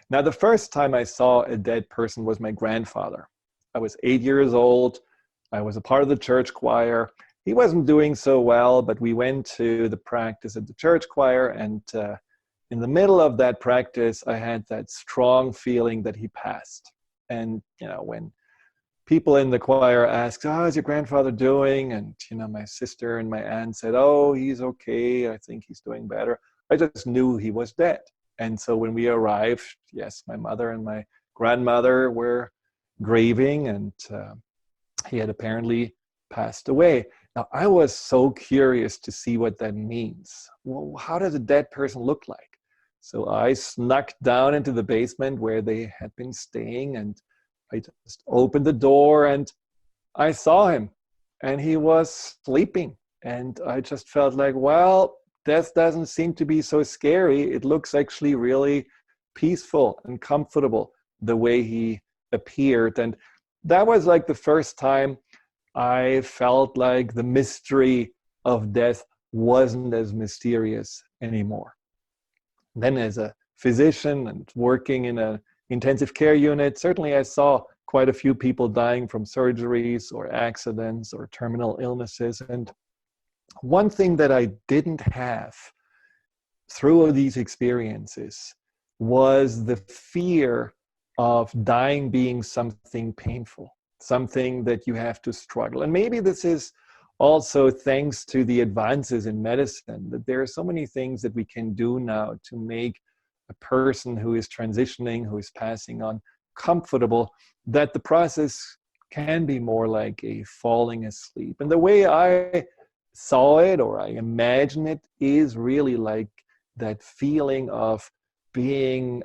Now, the first time I saw a dead person was my grandfather. I was 8 years old. I was a part of the church choir. He wasn't doing so well, but we went to the practice at the church choir, and in the middle of that practice, I had that strong feeling that he passed. And, when people in the choir asked, "Oh, how's your grandfather doing?" And, my sister and my aunt said, "Oh, he's okay. I think he's doing better." I just knew he was dead. And so when we arrived, yes, my mother and my grandmother were grieving, and he had apparently passed away. Now, I was so curious to see what that means. Well, how does a dead person look like? So I snuck down into the basement where they had been staying, and I just opened the door and I saw him, and he was sleeping. And I just felt like, well, death doesn't seem to be so scary. It looks actually really peaceful and comfortable the way he appeared. And that was like the first time I felt like the mystery of death wasn't as mysterious anymore. Then as a physician and working in an intensive care unit, certainly I saw quite a few people dying from surgeries or accidents or terminal illnesses. And one thing that I didn't have through these experiences was the fear of dying being something painful, something that you have to struggle. And maybe this is also thanks to the advances in medicine, that there are so many things that we can do now to make a person who is transitioning, who is passing on, comfortable, that the process can be more like a falling asleep. And the way I saw it, or I imagine it, is really like that feeling of being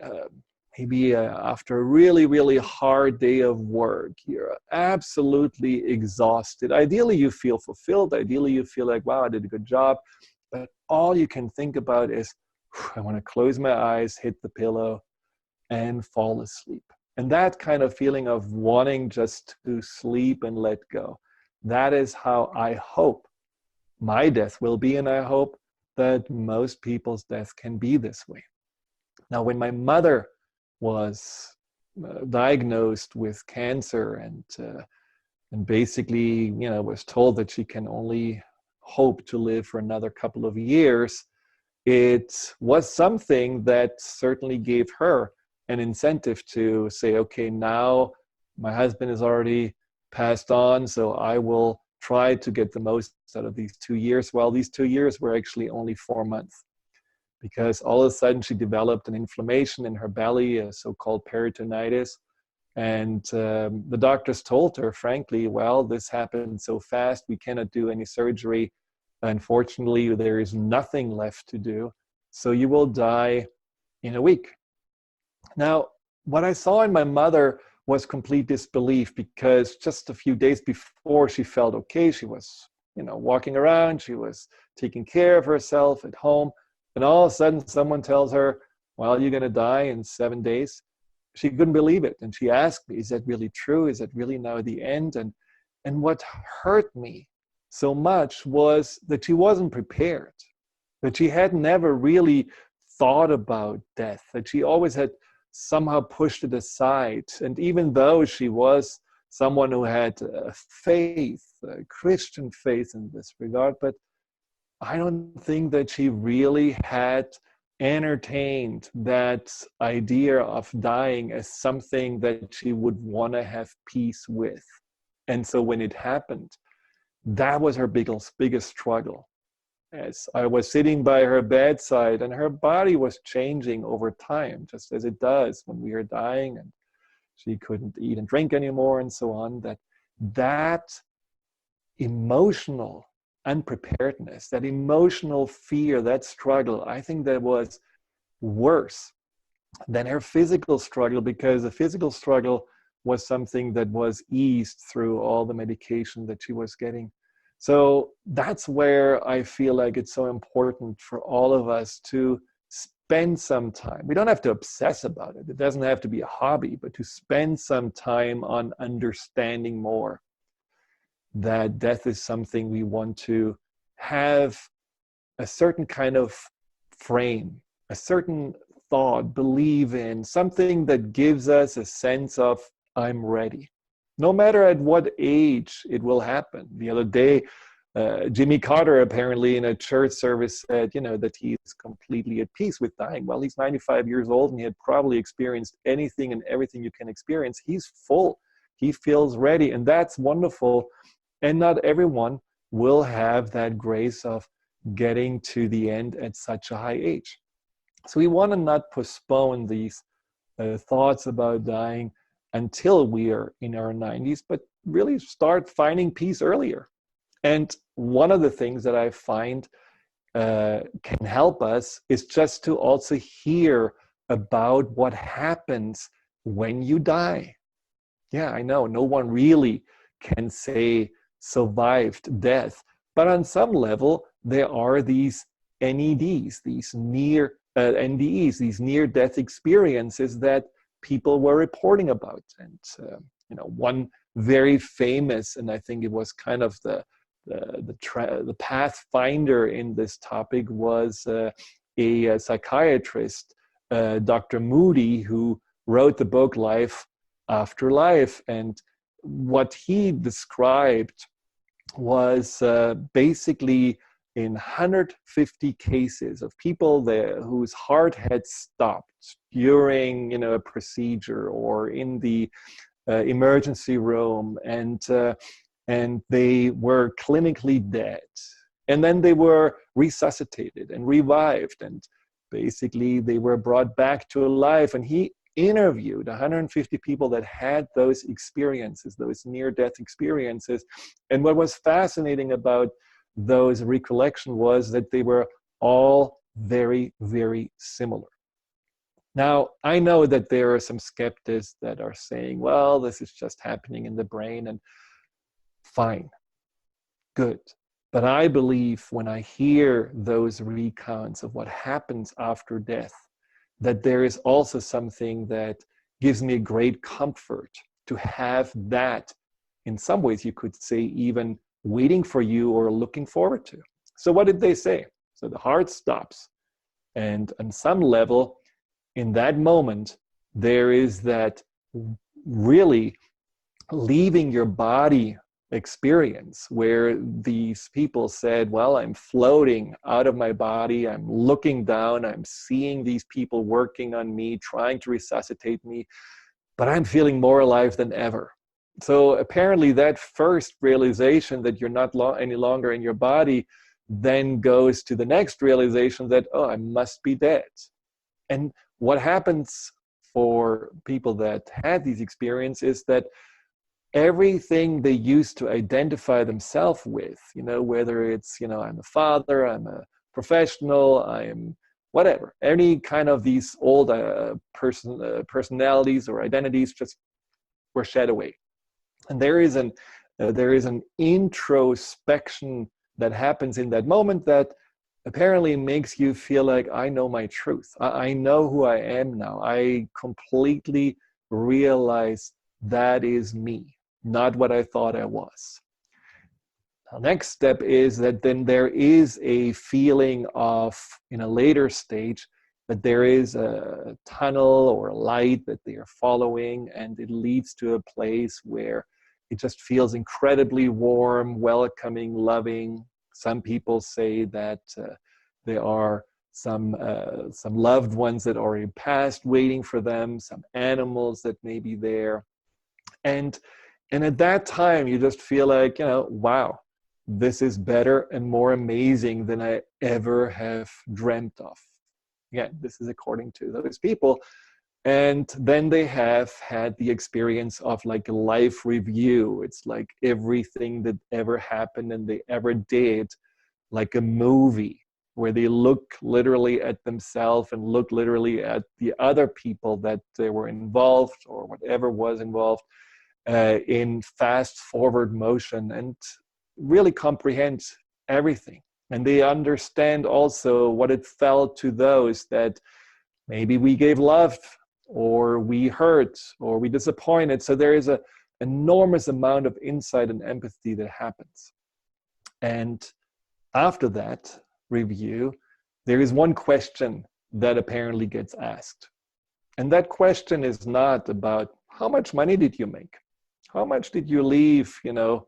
maybe after a really, really hard day of work, you're absolutely exhausted. Ideally, you feel fulfilled. Ideally, you feel like, wow, I did a good job. But all you can think about is, I want to close my eyes, hit the pillow, and fall asleep. And that kind of feeling of wanting just to sleep and let go, that is how I hope my death will be. And I hope that most people's death can be this way. Now, when my mother was diagnosed with cancer and basically, was told that she can only hope to live for another couple of years, it was something that certainly gave her an incentive to say, okay, now my husband has already passed on, so I will try to get the most out of these 2 years. Well, these 2 years were actually only 4 months, because all of a sudden she developed an inflammation in her belly, a so-called peritonitis. And the doctors told her, frankly, well, this happened so fast, we cannot do any surgery. Unfortunately, there is nothing left to do. So you will die in a week. Now, what I saw in my mother was complete disbelief, because just a few days before she felt okay. She was, walking around, she was taking care of herself at home. And all of a sudden someone tells her, well, you're going to die in 7 days. She couldn't believe it. And she asked me, is that really true? Is that really now the end? And what hurt me so much was that she wasn't prepared, that she had never really thought about death, that she always had somehow pushed it aside. And even though she was someone who had a faith, a Christian faith in this regard, but I don't think that she really had entertained that idea of dying as something that she would want to have peace with. And so when it happened, that was her biggest struggle. As I was sitting by her bedside, and her body was changing over time, just as it does when we are dying, and she couldn't eat and drink anymore and so on, that emotional unpreparedness, that emotional fear, that struggle, I think that was worse than her physical struggle, because the physical struggle was something that was eased through all the medication that she was getting. So that's where I feel like it's so important for all of us to spend some time. We don't have to obsess about it. It doesn't have to be a hobby, but to spend some time on understanding more that death is something we want to have a certain kind of frame, a certain thought, believe in, something that gives us a sense of, I'm ready. No matter at what age it will happen. The other day, Jimmy Carter apparently in a church service said, that he's completely at peace with dying. Well, he's 95 years old and he had probably experienced anything and everything you can experience. He's full. He feels ready, and that's wonderful. And not everyone will have that grace of getting to the end at such a high age. So we want to not postpone these thoughts about dying until we are in our 90s, but really start finding peace earlier. And one of the things that I find can help us is just to also hear about what happens when you die. Yeah, I know, no one really can say survived death, but on some level, there are these NEDs, these near NDEs, these near-death experiences that people were reporting about. And one very famous, and I think it was kind of the pathfinder in this topic, was a psychiatrist, Dr. Moody, who wrote the book Life After Life. And what he described was basically in 150 cases of people there whose heart had stopped during a procedure or in the emergency room, and they were clinically dead, and then they were resuscitated and revived, and basically they were brought back to life. And he interviewed 150 people that had those experiences, those near-death experiences. And what was fascinating about those recollections was that they were all very, very similar. Now, I know that there are some skeptics that are saying, well, this is just happening in the brain, and fine, good. But I believe when I hear those recounts of what happens after death, that there is also something that gives me a great comfort to have that, in some ways you could say, even waiting for you or looking forward to. So what did they say? So the heart stops. And on some level, in that moment, there is that really leaving your body experience where these people said, well, I'm floating out of my body, I'm looking down, I'm seeing these people working on me, trying to resuscitate me, but I'm feeling more alive than ever. So apparently that first realization that you're not any longer in your body then goes to the next realization that, oh, I must be dead. And what happens for people that had these experiences is that everything they used to identify themselves with, whether it's, I'm a father, I'm a professional, I'm whatever, any kind of these old personalities or identities just were shed away. And there is an introspection that happens in that moment that apparently makes you feel like, I know my truth. I know who I am now. I completely realize that is me, not what I thought I was. The next step is that then there is a feeling of, in a later stage, that there is a tunnel or a light that they are following, and it leads to a place where it just feels incredibly warm, welcoming, loving. Some people say that there are some loved ones that already passed waiting for them, some animals that may be there. And at that time, you just feel like, wow, this is better and more amazing than I ever have dreamt of. Again, this is according to those people. And then they have had the experience of like a life review. It's like everything that ever happened and they ever did, like a movie, where they look literally at themselves and look literally at the other people that they were involved or whatever was involved in fast forward motion, and really comprehend everything. And they understand also what it felt to those that maybe we gave love, or we hurt, or we disappointed. So there is an enormous amount of insight and empathy that happens. And after that review, there is one question that apparently gets asked. And that question is not about how much money did you make? How much did you leave,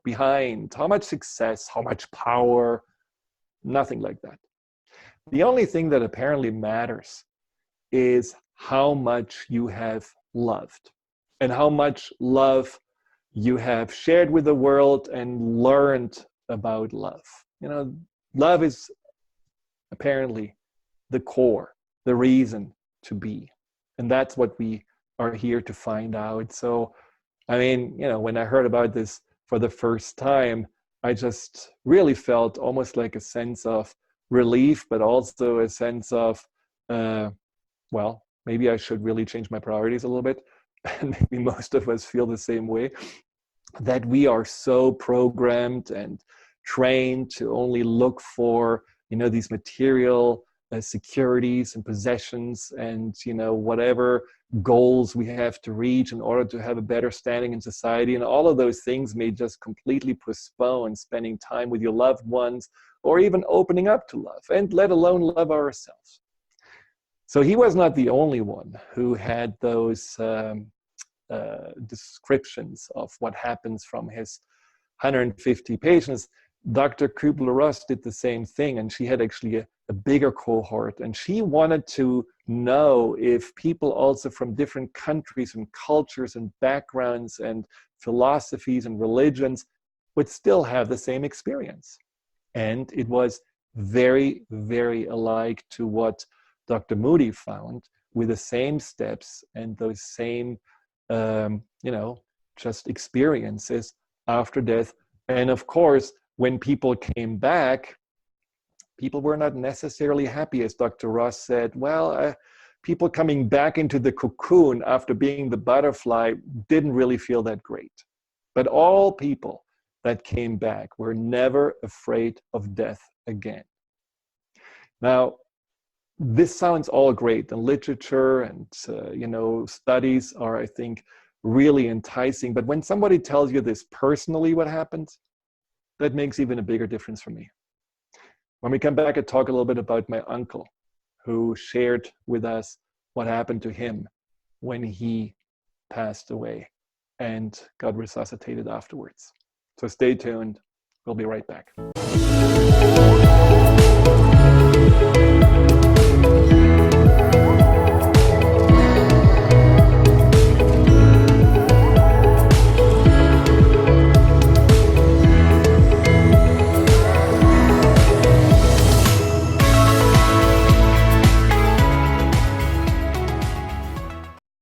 behind? How much success? How much power? Nothing like that. The only thing that apparently matters is how much you have loved and how much love you have shared with the world and learned about love. Love is apparently the core, the reason to be. And that's what we are here to find out. So, when I heard about this for the first time, I just really felt almost like a sense of relief, but also a sense of, maybe I should really change my priorities a little bit. And maybe most of us feel the same way, that we are so programmed and trained to only look for, these material securities and possessions and, whatever goals we have to reach in order to have a better standing in society. And all of those things may just completely postpone spending time with your loved ones or even opening up to love, and let alone love ourselves. So he was not the only one who had those descriptions of what happens from his 150 patients. Dr. Kubler-Ross did the same thing, and she had actually a bigger cohort, and she wanted to know if people also from different countries and cultures and backgrounds and philosophies and religions would still have the same experience. And it was very, very alike to what Dr. Moody found, with the same steps and those same just experiences after death. And of course, when people came back, people were not necessarily happy. As Dr. Ross said, people coming back into the cocoon after being the butterfly didn't really feel that great. But all people that came back were never afraid of death again. Now, this sounds all great, and literature and studies are, I think, really enticing. But when somebody tells you this personally, what happens, that makes even a bigger difference for me. When we come back, I talk a little bit about my uncle, who shared with us what happened to him when he passed away and got resuscitated afterwards. So stay tuned. We'll be right back.